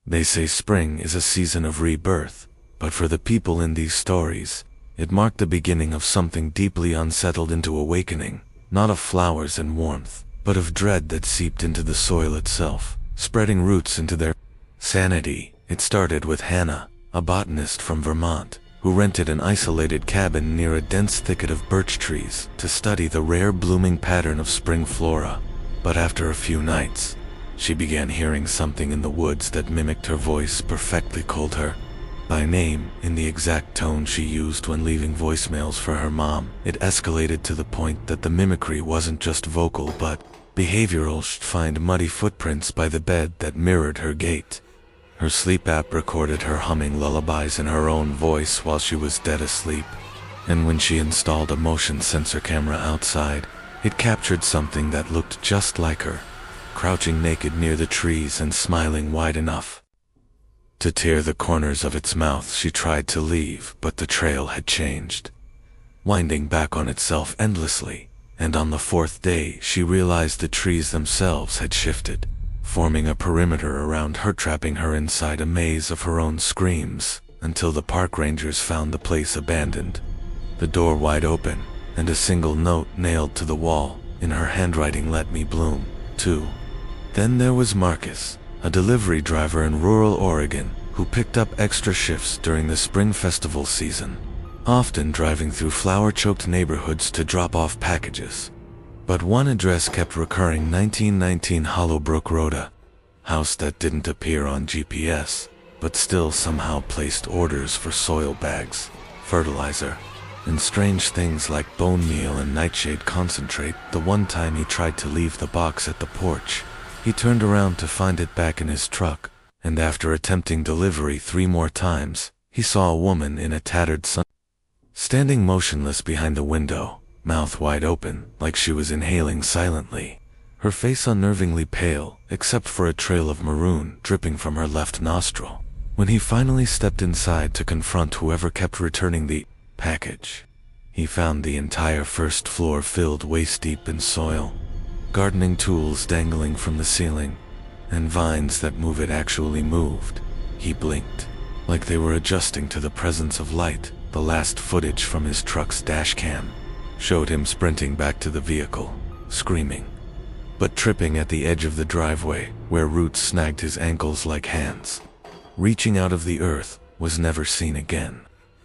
They say spring is a season of rebirth, but for the people in these stories, it marked the beginning of something deeply unsettled into awakening, not of flowers and warmth, but of dread that seeped into the soil itself, spreading roots into their sanity. It started with Hannah, a botanist from Vermont, who rented an isolated cabin near a dense thicket of birch trees to study the rare blooming pattern of spring flora. But after a few nights, she began hearing something in the woods that mimicked her voice perfectly, called her by name in the exact tone she used when leaving voicemails for her mom. It escalated to the point that the mimicry wasn't just vocal but behavioral. She'd find muddy footprints by the bed that mirrored her gait. Her sleep app recorded her humming lullabies in her own voice while she was dead asleep, and when she installed a motion sensor camera outside, it captured something that looked just like her, crouching naked near the trees and smiling wide enough to tear the corners of its mouth. She tried to leave, but the trail had changed, winding back on itself endlessly, and on the fourth day she realized the trees themselves had shifted, forming a perimeter around her, trapping her inside a maze of her own screams, until the park rangers found the place abandoned, the door wide open, and a single note nailed to the wall, in her handwriting, "Let me bloom, too." Then there was Marcus, a delivery driver in rural Oregon, who picked up extra shifts during the spring festival season, often driving through flower-choked neighborhoods to drop off packages. But one address kept recurring: 1919 Hollowbrook Road, a house that didn't appear on GPS, but still somehow placed orders for soil bags, fertilizer, and strange things like bone meal and nightshade concentrate. The one time he tried to leave the box at the porch, he turned around to find it back in his truck, and after attempting delivery 3 more times, he saw a woman in a tattered standing motionless behind the window, mouth wide open, like she was inhaling silently, her face unnervingly pale, except for a trail of maroon dripping from her left nostril. When he finally stepped inside to confront whoever kept returning the package, he found the entire first floor filled waist-deep in soil, gardening tools dangling from the ceiling, and vines that actually moved. He blinked, like they were adjusting to the presence of light. The last footage from his truck's dash cam showed him sprinting back to the vehicle, screaming, but tripping at the edge of the driveway, where roots snagged his ankles like hands. Reaching out of the earth, was never seen again,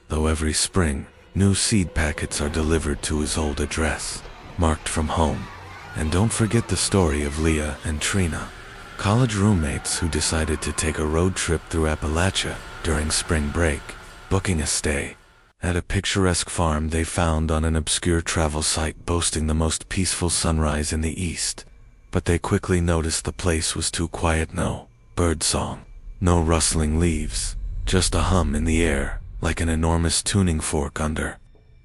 though every spring, new seed packets are delivered to his old address, marked from home. And don't forget the story of Leah and Trina, college roommates who decided to take a road trip through Appalachia during spring break, booking a stay at a picturesque farm they found on an obscure travel site boasting the most peaceful sunrise in the east. But they quickly noticed the place was too quiet. No birdsong, no rustling leaves, just a hum in the air, like an enormous tuning fork under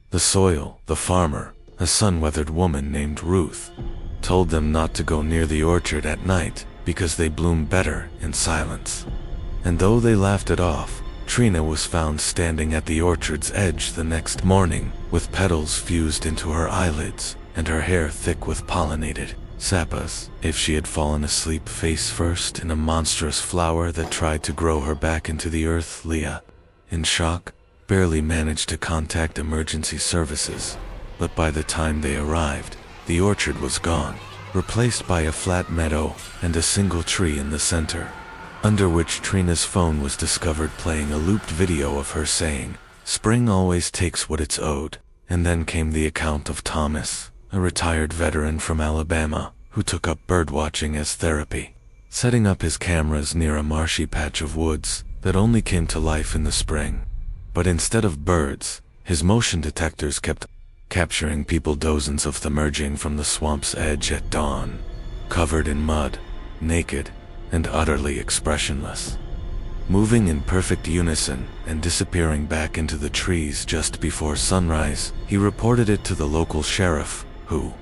the soil. The farmer, a sun-weathered woman named Ruth, told them not to go near the orchard at night because they bloom better in silence. And though they laughed it off, Trina was found standing at the orchard's edge the next morning, with petals fused into her eyelids and her hair thick with pollinated sapphires, if she had fallen asleep face first in a monstrous flower that tried to grow her back into the earth. Leah, in shock, barely managed to contact emergency services, but by the time they arrived, the orchard was gone, replaced by a flat meadow and a single tree in the center, under which Trina's phone was discovered playing a looped video of her saying, "Spring always takes what it's owed." And then came the account of Thomas, a retired veteran from Alabama, who took up birdwatching as therapy, setting up his cameras near a marshy patch of woods that only came to life in the spring. But instead of birds, his motion detectors kept capturing people, dozens of them emerging from the swamp's edge at dawn, covered in mud, naked, and utterly expressionless, moving in perfect unison and disappearing back into the trees just before sunrise. He reported it to the local sheriff, who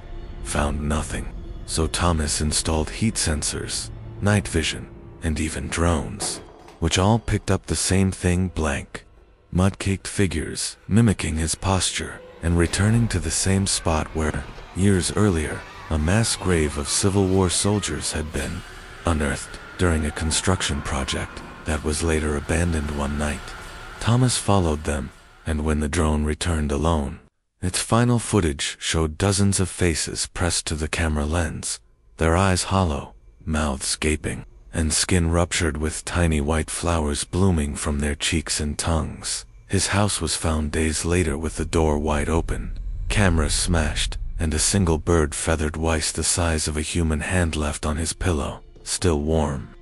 found nothing. So Thomas installed heat sensors, night vision, and even drones, which all picked up the same thing: blank, mud-caked figures, mimicking his posture and returning to the same spot where, years earlier, a mass grave of Civil War soldiers had been unearthed during a construction project. that was later abandoned one night. Thomas followed them, and when the drone returned alone, its final footage showed dozens of faces pressed to the camera lens, their eyes hollow, mouths gaping, and skin ruptured with tiny white flowers blooming from their cheeks and tongues. His house was found days later with the door wide open, cameras smashed, and a single bird feathered twice the size of a human hand left on his pillow, still warm.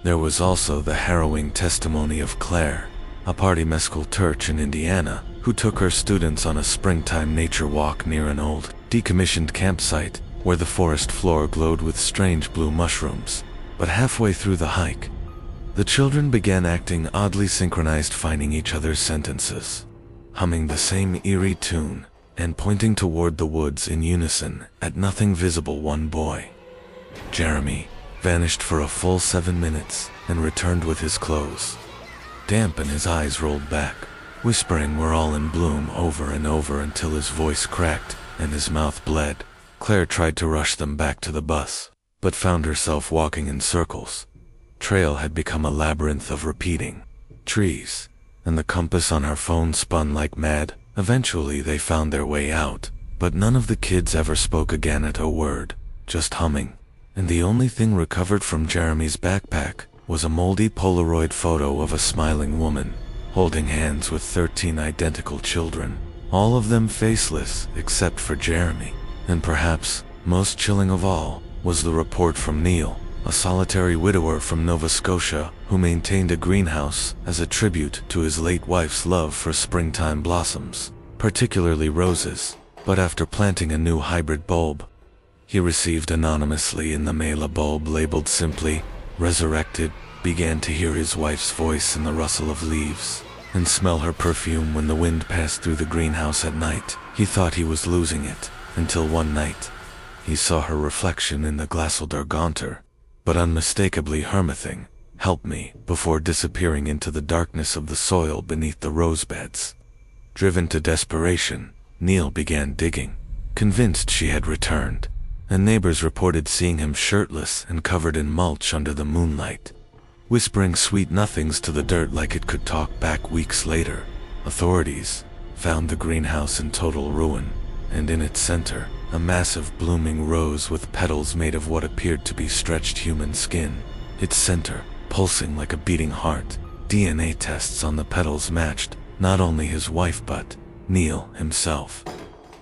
There was also the harrowing testimony of Claire, a party mescal Turch in Indiana, who took her students on a springtime nature walk near an old, decommissioned campsite where the forest floor glowed with strange blue mushrooms. But halfway through the hike, the children began acting oddly synchronized, finding each other's sentences, humming the same eerie tune, and pointing toward the woods in unison at nothing visible. One boy, Jeremy, vanished for a full 7 minutes and returned with his clothes damp and his eyes rolled back, whispering "We're all in bloom" over and over until his voice cracked and his mouth bled. Claire tried to rush them back to the bus, but found herself walking in circles. Trail had become a labyrinth of repeating trees, and the compass on her phone spun like mad. Eventually they found their way out, but none of the kids ever spoke again at a word, just humming. And the only thing recovered from Jeremy's backpack was a moldy Polaroid photo of a smiling woman, holding hands with 13 identical children, all of them faceless except for Jeremy. And perhaps, most chilling of all, was the report from Neil, a solitary widower from Nova Scotia who maintained a greenhouse as a tribute to his late wife's love for springtime blossoms, particularly roses. But after planting a new hybrid bulb, he received anonymously in the mail a bulb labeled simply "Resurrected," began to hear his wife's voice in the rustle of leaves, and smell her perfume when the wind passed through the greenhouse at night. He thought he was losing it, until one night, he saw her reflection in the Glasselder but unmistakably hermithing, "Help me," before disappearing into the darkness of the soil beneath the rosebeds. Driven to desperation, Neil began digging, convinced she had returned, and neighbors reported seeing him shirtless and covered in mulch under the moonlight, whispering sweet nothings to the dirt like it could talk back. Weeks later, authorities found the greenhouse in total ruin, and in its center, a massive blooming rose with petals made of what appeared to be stretched human skin. Its center, pulsing like a beating heart. DNA tests on the petals matched not only his wife but Neil himself.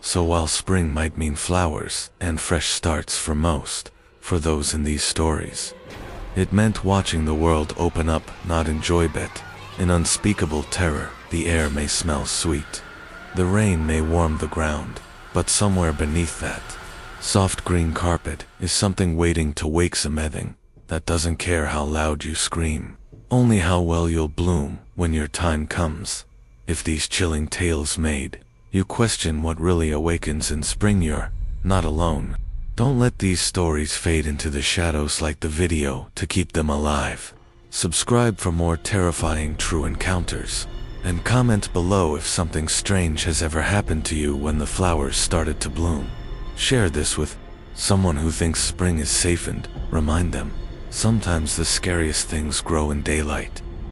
So while spring might mean flowers and fresh starts for most, for those in these stories, it meant watching the world open up, not in joy but in unspeakable terror. The air may smell sweet, the rain may warm the ground, but somewhere beneath that soft green carpet is something waiting to wake something that doesn't care how loud you scream, only how well you'll bloom when your time comes. If these chilling tales made you question what really awakens in spring, you're not alone. Don't let these stories fade into the shadows like the video to keep them alive. Subscribe for more terrifying true encounters, and comment below if something strange has ever happened to you when the flowers started to bloom. Share this with someone who thinks spring is safe and remind them, sometimes the scariest things grow in daylight.